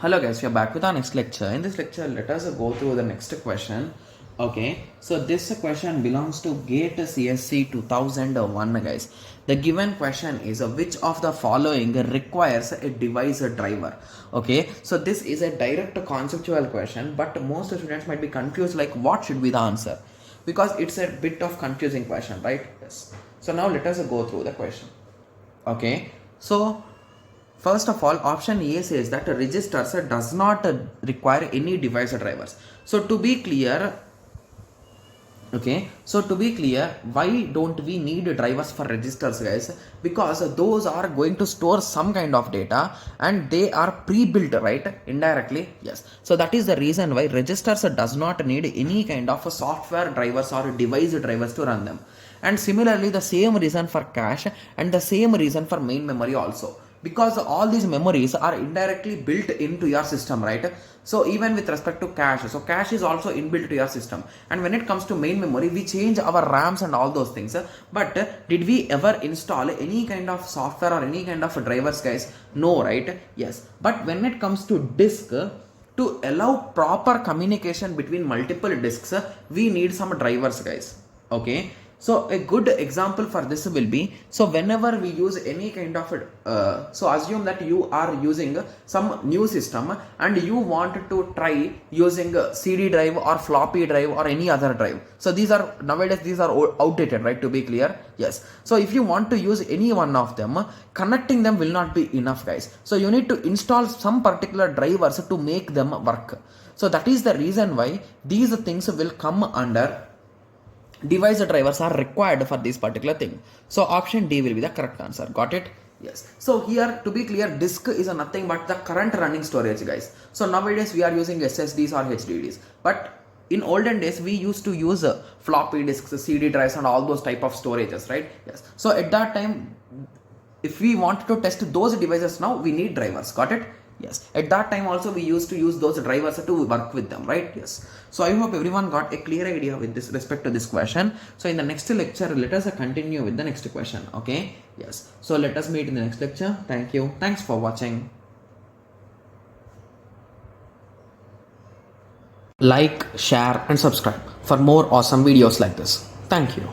Hello guys, we are back with our next lecture. In this lecture, let us go through the next question. Okay, so this question belongs to GATE CSC 2001 guys. The given question is which of the following requires a device driver? Okay, so this is a direct conceptual question, but most students might be confused like what should be the answer, because it's a bit of confusing question, right? Yes. So now let us go through the question. Okay, so first of all, option A says that a registers does not require any device drivers. So to be clear, why don't we need drivers for registers, guys? Because those are going to store some kind of data and they are pre-built, right? Indirectly, yes. So that is the reason why registers does not need any kind of software drivers or device drivers to run them. And similarly, the same reason for cache and the same reason for main memory also, because all these memories are indirectly built into your system, right? So even with respect to cache, so cache is also inbuilt to your system, and when it comes to main memory, we change our rams and all those things. But did we ever install any kind of software or any kind of drivers, guys? No, right? Yes. But when it comes to disk, to allow proper communication between multiple disks, we need some drivers, guys. Okay, so a good example for this will be, so whenever we use any kind of so assume that you are using some new system and you want to try using CD drive or floppy drive or any other drive. So these are nowadays, these are outdated, right? To be clear, yes. So if you want to use any one of them, connecting them will not be enough, guys. So you need to install some particular drivers to make them work. So that is the reason why these things will come under device drivers are required for this particular thing. So option D will be the correct answer. Got it? Yes. So here, to be clear, disk is nothing but the current running storage, guys. So nowadays we are using SSDs or HDDs, but in olden days we used to use floppy disks, CD drives and all those type of storages, right? Yes. So at that time, if we want to test those devices, now we need drivers. Got it? Yes. At that time also we used to use those drivers to work with them, right? Yes. So I hope everyone got a clear idea with this respect to this question. So in the next lecture, let us continue with the next question. Okay. Yes. So let us meet in the next lecture. Thank you. Thanks for watching. Like, share and subscribe for more awesome videos like this. Thank you.